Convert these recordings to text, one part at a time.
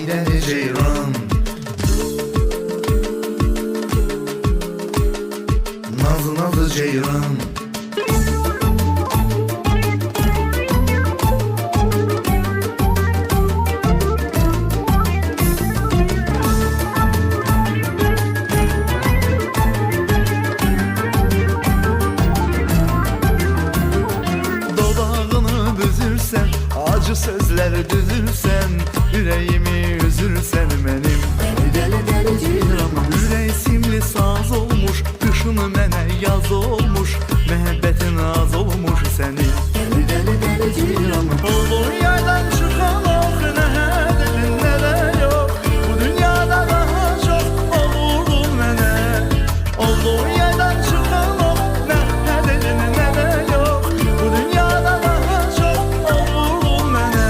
deli ceyran. Nazlı nazlı ceyran. Acı sözler düzürsen, yüreğimi üzürsen benim. Deli deli ceyran. Ürək simli saz olmuş, qışın mənə yaz olmuş, məhəbbətin az olmuş sənin. Deli deli ceyran. Olduğun yerdən çıxan ox, nə hədin, nə də yox. Bu dünyada daha çox olurdun mənə. Olduğun yerdən çıxan ox, nə hədin, nə də yox. Bu dünyada daha çox olurdun mənə.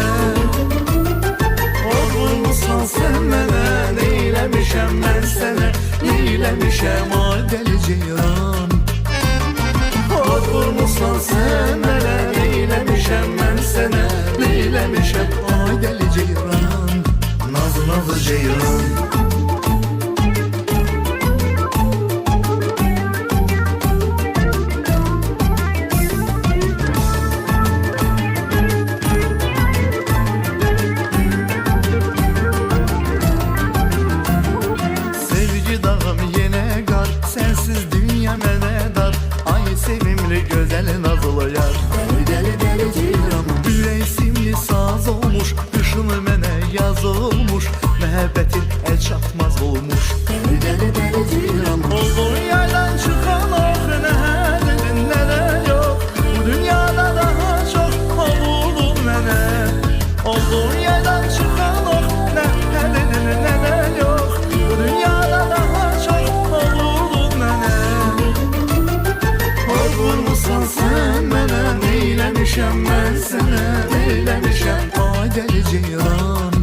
Olmursan sən mənə, neyləmişəm mən sənə, neyləmişəm ay deli ceyran. Olmursan sən mənə, neyləmişəm mən sənə, neyləmişəm ay deli ceyran. Nazlı nazlı ceyran. Sevgi dağım yenə qar, sənsiz dünya mənə dar. Ay sevimli gözəl nazlı yar. Deli deli ceyran. Ürək simli saz olmuş, qışın mənə yaz olmuş, məhəbbətin əl çatmaz olmuş. Deli deli ceyran. Olduğun yerdən çıxan ox, nə hədin, nə də yox. Bu dünyada daha çox olurdun mənə. Olduğun yerdən çıxan ox, nə hədin, nə də yox. Bu dünyada daha çox olurdun mənə. Olmursan sən mənə, neyləmişəm mən sənə, neyləmişəm ay deli ceyran.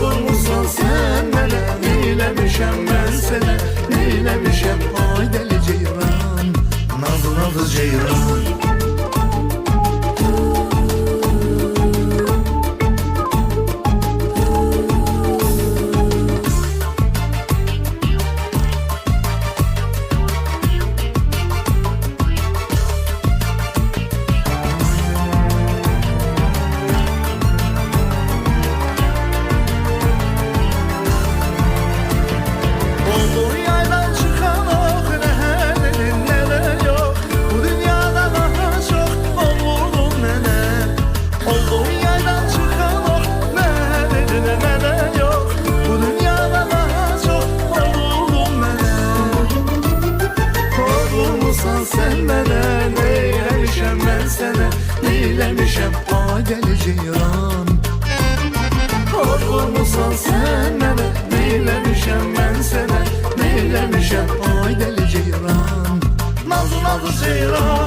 Olmursan sən mənə, neyləmişəm mən sənə, neyləmişəm ay deli ceyran. Nazlı nazlı ceyran. Olduğun yerdən çıxan ox, nə hədin, nə də yox. Bu dünyada daha çox olurdun mənə. Olduğun yerdən çıxan ox, nə hədin, nə də yox. Bu dünyada daha çox olurdun mənə. Olmursan sən mənə, neyləmişəm mən sənə, neyləmişəm ay deli ceyran. Olmursan sən mənə, neyləmişəm mən sənə, neyləmişəm ay deli ceyran. Nazlı nazlı ceyran.